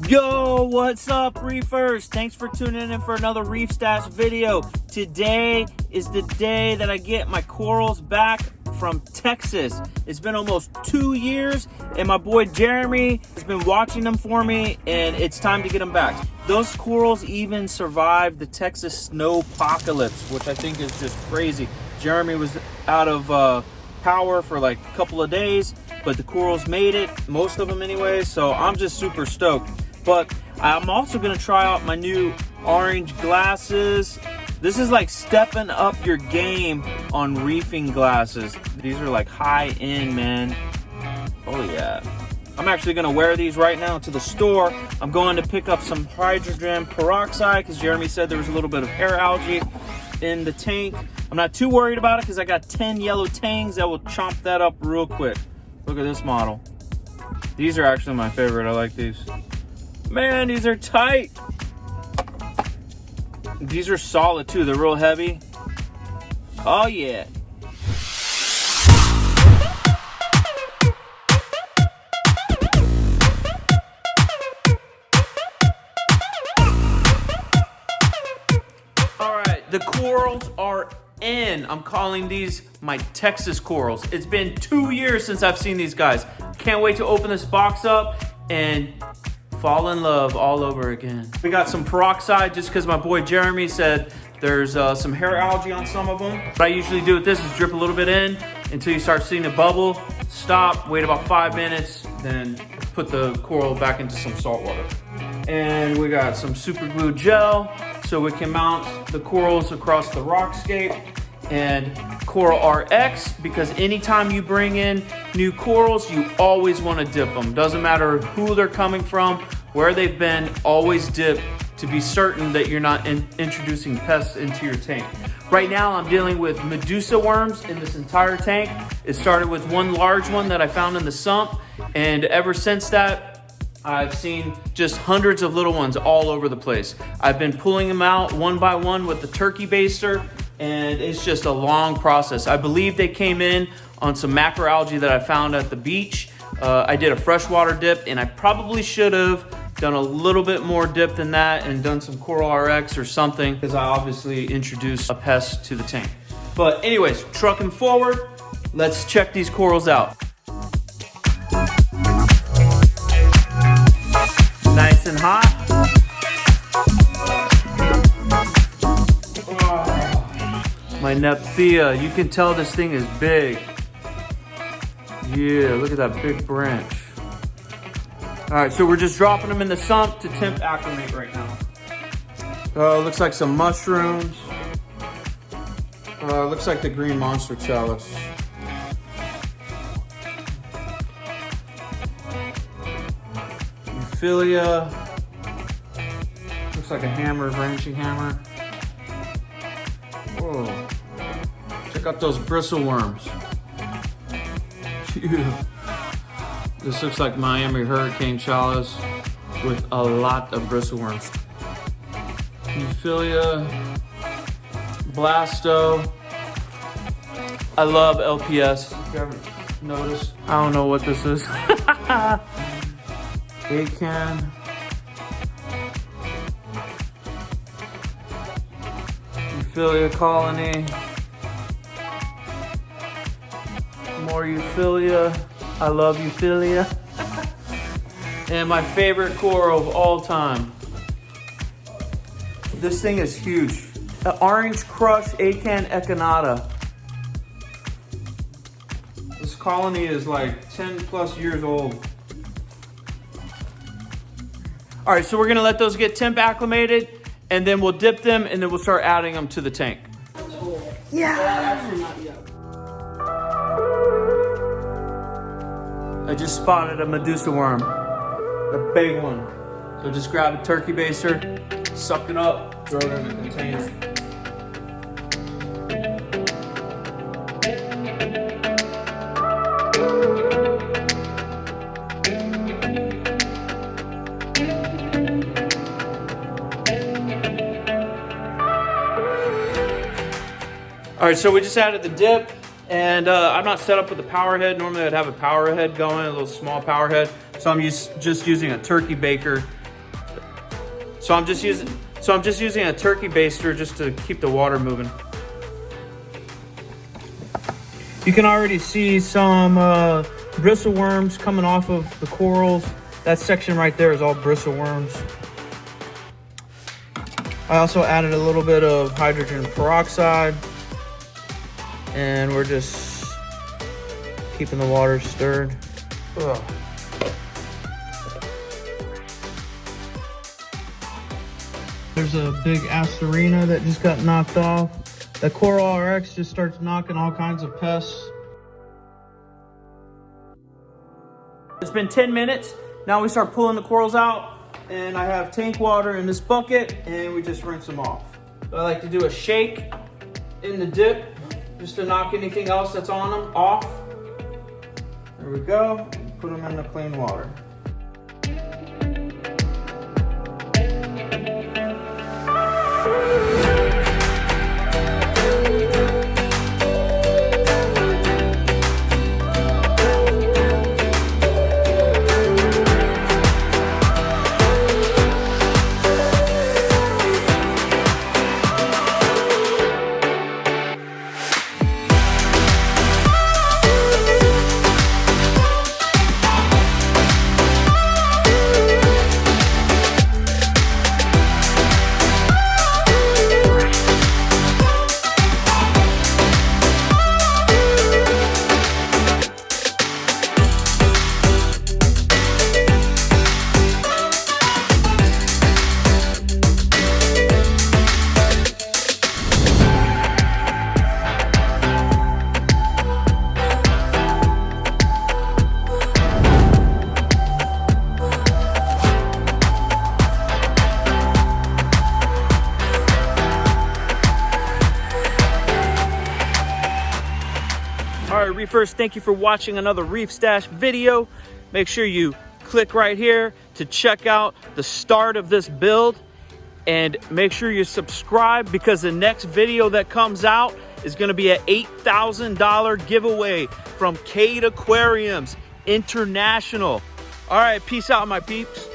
Yo, what's up, reefers? Thanks for tuning in for another Reef Stash video. Today is the day that I get my corals back from Texas. It's been almost 2 years, and my boy Jeremy has been watching them for me, and it's time to get them back. Those corals even survived the Texas Snowpocalypse, which I think is just crazy. Jeremy was out of power for like a couple of days, but the corals made it, most of them anyway, so I'm just super stoked. But I'm also gonna try out my new orange glasses. This is like stepping up your game on reefing glasses. These are like high end, man. Oh yeah. I'm actually gonna wear these right now to the store. I'm going to pick up some hydrogen peroxide because Jeremy said there was a little bit of hair algae in the tank. I'm not too worried about it because I got 10 yellow tangs that will chomp that up real quick. Look at this model. These are actually my favorite. I like these. Man, these are tight. These are solid too. They're real heavy. Oh yeah. All right, the corals are in. I'm calling these my Texas corals. It's been 2 years since I've seen these guys. Can't wait to open this box up and fall in love all over again. We got some peroxide just because my boy Jeremy said there's some hair algae on some of them. What I usually do with this is drip a little bit in until you start seeing it bubble, stop, wait about 5 minutes, then put the coral back into some salt water. And we got some super glue gel so we can mount the corals across the rockscape, and Coral RX, because anytime you bring in new corals, you always want to dip them. Doesn't matter who they're coming from, where they've been, always dip to be certain that you're not introducing pests into your tank. Right now I'm dealing with Medusa worms in this entire tank. It started with one large one that I found in the sump, and ever since that I've seen just hundreds of little ones all over the place. I've been pulling them out one by one with the turkey baster, and it's just a long process. I believe they came in on some macroalgae that I found at the beach. I did a freshwater dip, and I probably should have done a little bit more dip than that and done some Coral RX or something, because I obviously introduced a pest to the tank. But anyways, trucking forward, let's check these corals out. Nice and hot. My Nephthia, you can tell this thing is big. Yeah, look at that big branch. All right, so we're just dropping them in the sump to temp acclimate right now. Looks like some mushrooms. Looks like the green monster chalice. Euphyllia. Looks like a hammer, branching hammer. Whoa. Check out those bristle worms. This looks like Miami hurricane chalice with a lot of bristle worms. Euphyllia, Blasto. I love LPS. If you haven't noticed, I don't know what this is. Acan. Euphyllia colony. More Euphyllia. I love Euphyllia. And my favorite coral of all time. This thing is huge. An orange crush Acan echinata. This colony is like 10 plus years old. All right, so we're gonna let those get temp acclimated, and then we'll dip them, and then we'll start adding them to the tank. Yeah. I just spotted a Medusa worm, a big one. So just grab a turkey baster, suck it up, throw it in the container. All right, so we just added the dip, and I'm not set up with a power head. Normally I'd have a power head going, a little small power head. So I'm just using a turkey baker So I'm just using a turkey baster just to keep the water moving. You can already see some bristleworms coming off of the corals. That section right there is all bristleworms. I also added a little bit of hydrogen peroxide, and we're just keeping the water stirred. Ugh. There's a big Asterina that just got knocked off. The Coral RX just starts knocking all kinds of pests. It's been 10 minutes. Now we start pulling the corals out, and I have tank water in this bucket, and we just rinse them off. So I like to do a shake in the dip just to knock anything else that's on them off. There we go. Put them in the clean water. All right, reefers, thank you for watching another Reef Stash video. Make sure you click right here to check out the start of this build, and make sure you subscribe because the next video that comes out is gonna be an $8,000 giveaway from CADE Aquariums International. All right, peace out, my peeps.